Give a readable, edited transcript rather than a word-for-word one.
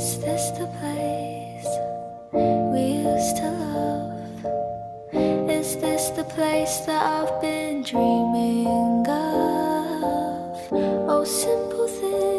Is this the place we used to love? Is this the place that I've been dreaming of? Oh, simple thing.